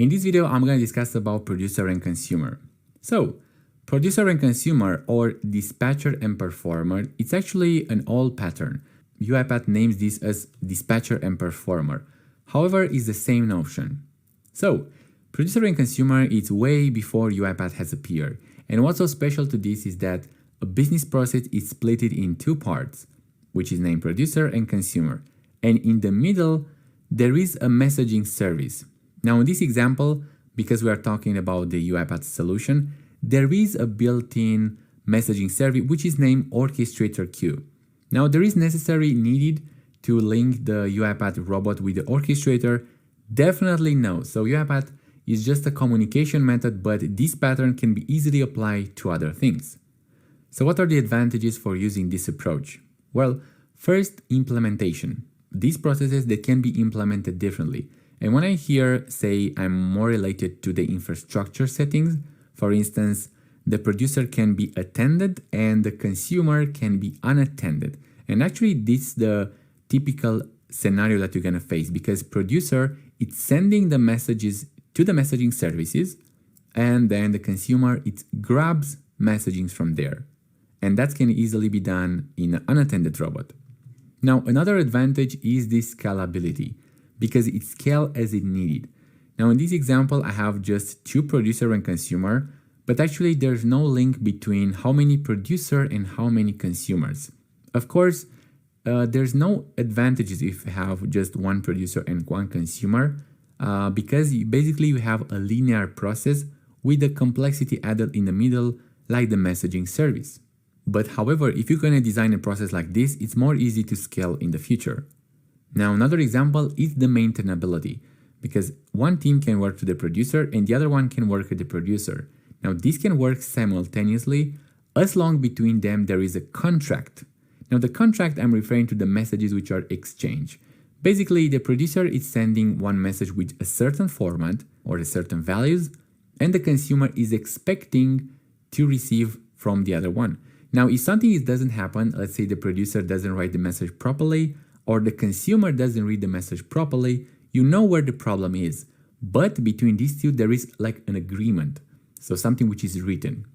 In this video, I'm going to discuss about producer and consumer. So, producer and consumer, or dispatcher and performer, it's actually an old pattern. UiPath names this as dispatcher and performer. However, it's the same notion. So, producer and consumer is way before UiPath has appeared. And what's so special to this is that a business process is split in two parts, which is named producer and consumer. And in the middle, there is a messaging service. Now, in this example, because we are talking about the UiPath solution, there is a built-in messaging service which is named orchestrator queue. Now, there is necessary needed to link the UiPath robot with the orchestrator? Definitely no. So UiPath is just a communication method, but this pattern can be easily applied to other things. So what are the advantages for using this approach? Well, first, implementation. These processes that can be implemented differently. And when I hear, say, I'm more related to the infrastructure settings, for instance, the producer can be attended and the consumer can be unattended. And actually, this is the typical scenario that you're going to face, because producer is sending the messages to the messaging services, and then the consumer, it grabs messaging from there. And that can easily be done in an unattended robot. Now, another advantage is the scalability, because it scales as it needed. Now, in this example, I have just two producer and consumer, but actually there's no link between how many producer and how many consumers. Of course, there's no advantages if you have just one producer and one consumer, because basically you have a linear process with the complexity added in the middle, like the messaging service. But however, if you're going to design a process like this, it's more easy to scale in the future. Now, another example is the maintainability, because one team can work to the producer and the other one can work with the producer. Now, this can work simultaneously as long between them there is a contract. Now, the contract, I'm referring to the messages which are exchanged. Basically, the producer is sending one message with a certain format or a certain values, and the consumer is expecting to receive from the other one. Now, if something doesn't happen, let's say the producer doesn't write the message properly, or the consumer doesn't read the message properly, you know where the problem is. But between these two, there is like an agreement. So something which is written.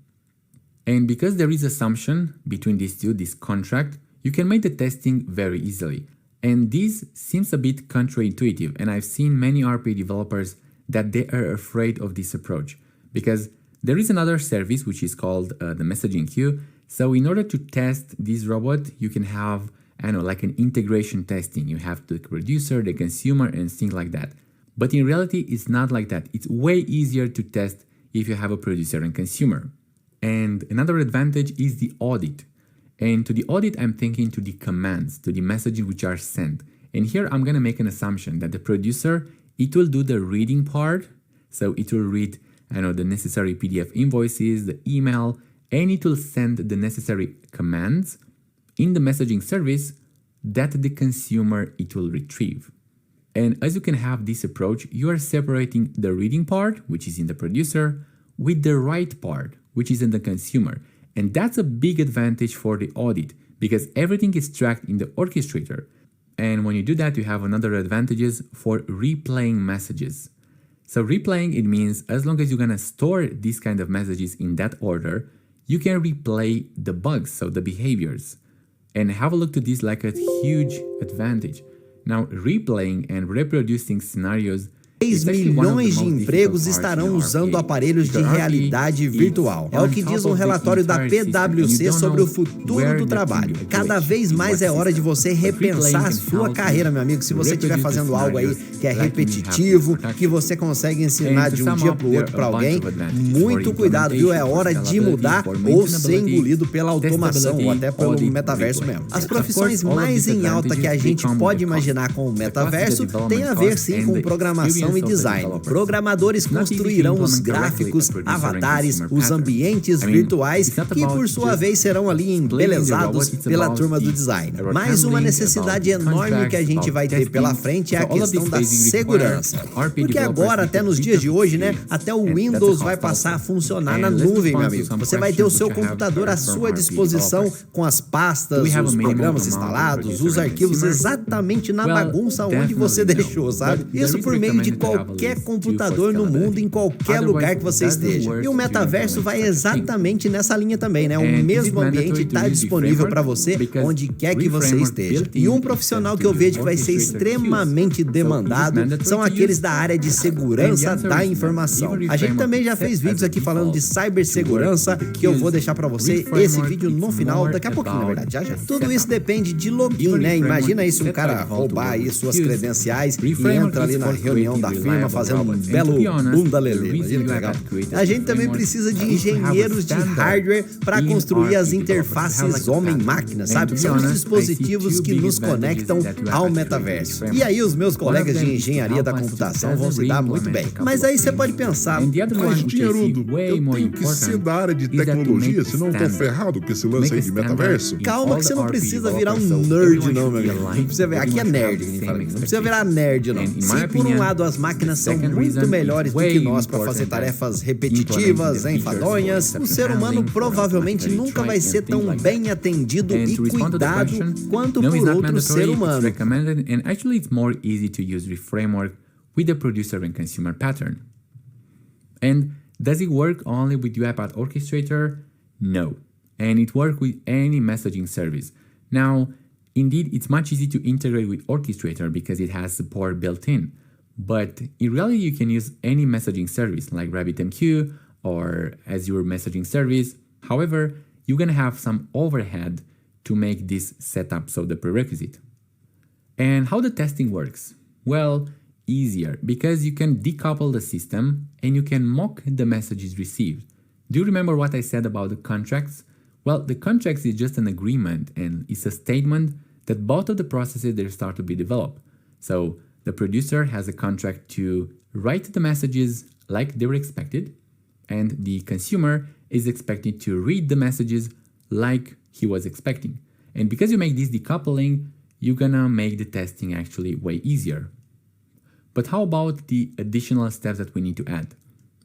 And because there is assumption between these two, this contract, you can make the testing very easily. And this seems a bit counterintuitive. And I've seen many RPA developers that they are afraid of this approach, because there is another service which is called the messaging queue. So in order to test this robot, you can have, I know, like an integration testing. You have the producer, the consumer, and things like that. But in reality, it's not like that. It's way easier to test if you have a producer and consumer. And another advantage is the audit. And to the audit, I'm thinking to the commands, to the messages which are sent. And here I'm going to make an assumption that the producer, it will do the reading part. So it will read, I know, the necessary PDF invoices, the email, and it will send the necessary commands in the messaging service that the consumer, it will retrieve. And as you can have this approach, you are separating the reading part, which is in the producer, with the write part, which is in the consumer. And that's a big advantage for the audit, because everything is tracked in the orchestrator. And when you do that, you have another advantages for replaying messages. So replaying, it means as long as you're going to store these kind of messages in that order, you can replay the bugs, so the behaviors. And have a look to this like a huge advantage. Now, replaying and reproducing scenarios, 6 milhões de empregos estarão usando aparelhos de realidade virtual. É o que diz um relatório da PwC sobre o futuro do trabalho. Cada vez mais é hora de você repensar a sua carreira, meu amigo. Se você estiver fazendo algo aí que é repetitivo, que você consegue ensinar de um dia para o outro para alguém, muito cuidado, viu? É hora de mudar ou ser engolido pela automação ou até pelo metaverso mesmo. As profissões mais em alta que a gente pode imaginar com o metaverso tem a ver sim com programação e design. Programadores construirão os gráficos, avatares, os ambientes virtuais que, por sua vez, serão ali embelezados pela turma do design. Mais uma necessidade enorme que a gente vai ter pela frente é a questão da segurança. Porque agora, até nos dias de hoje, né, até o Windows vai passar a funcionar na nuvem, meu amigo. Você vai ter o seu computador à sua disposição com as pastas, os programas instalados, os arquivos exatamente na bagunça onde você deixou, sabe? Isso por meio de qualquer computador no mundo, em qualquer lugar que você esteja. E o metaverso vai exatamente nessa linha também, né? O mesmo ambiente está disponível para você onde quer que você esteja. E um profissional que eu vejo que vai ser extremamente demandado são aqueles da área de segurança da informação. A gente também já fez vídeos aqui falando de cibersegurança, que eu vou deixar para você esse vídeo no final, daqui a pouquinho, na verdade, já. Tudo isso depende de login, né? Imagina aí se um cara roubar aí suas credenciais e entra ali na reunião da firma fazendo um belo bunda lelê. Imagina que legal. A gente também precisa de engenheiros de hardware para construir as interfaces homem-máquina, sabe? São os dispositivos que nos conectam ao metaverso. E aí os meus colegas de engenharia da computação vão se dar muito bem. Mas aí você pode pensar, mas Dinheirudo, eu tenho que ser da área de tecnologia, senão eu tô ferrado com esse lance aí de metaverso? Calma que você não precisa virar um nerd não, meu amigo. Não precisa ver, aqui é nerd, que a gente fala aqui. Não precisa virar nerd não. Se por um lado as máquinas são muito melhores do que nós para fazer tarefas repetitivas, enfadonhas, o ser humano provavelmente nunca vai ser tão bem atendido e cuidado quanto por outro ser humano. And actually it's more easy to use the framework with the producer and consumer pattern. And does it work only with UiPath Orchestrator? No. And it works with any messaging service. Now, indeed, it's much easier to integrate with Orchestrator because it has support built in. But in reality, you can use any messaging service like RabbitMQ or Azure Messaging Service. However, you're going to have some overhead to make this setup, so the prerequisite. And how the testing works? Well, easier because you can decouple the system and you can mock the messages received. Do you remember what I said about the contracts? Well, the contracts is just an agreement and it's a statement that both of the processes they start to be developed. So the producer has a contract to write the messages like they were expected, and the consumer is expected to read the messages like he was expecting. And because you make this decoupling, you're gonna make the testing actually way easier. But how about the additional steps that we need to add?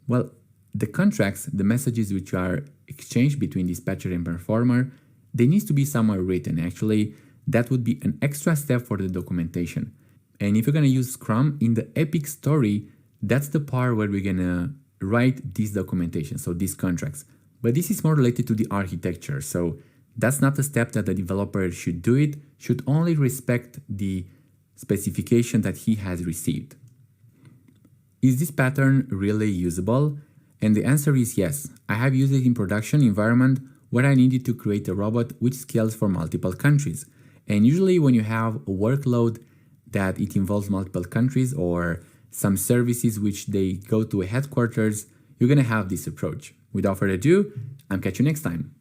Well, the contracts, the messages which are exchanged between dispatcher and performer, they need to be somewhere written. Actually, that would be an extra step for the documentation. And if you're gonna use Scrum in the epic story, that's the part where we're gonna write this documentation, so these contracts. But this is more related to the architecture, so that's not a step that the developer should do it, should only respect the specification that he has received. Is this pattern really usable? And the answer is yes. I have used it in production environment where I needed to create a robot which scales for multiple countries. And usually when you have a workload that it involves multiple countries or some services which they go to a headquarters, you're gonna have this approach. Without further ado, I'll catch you next time.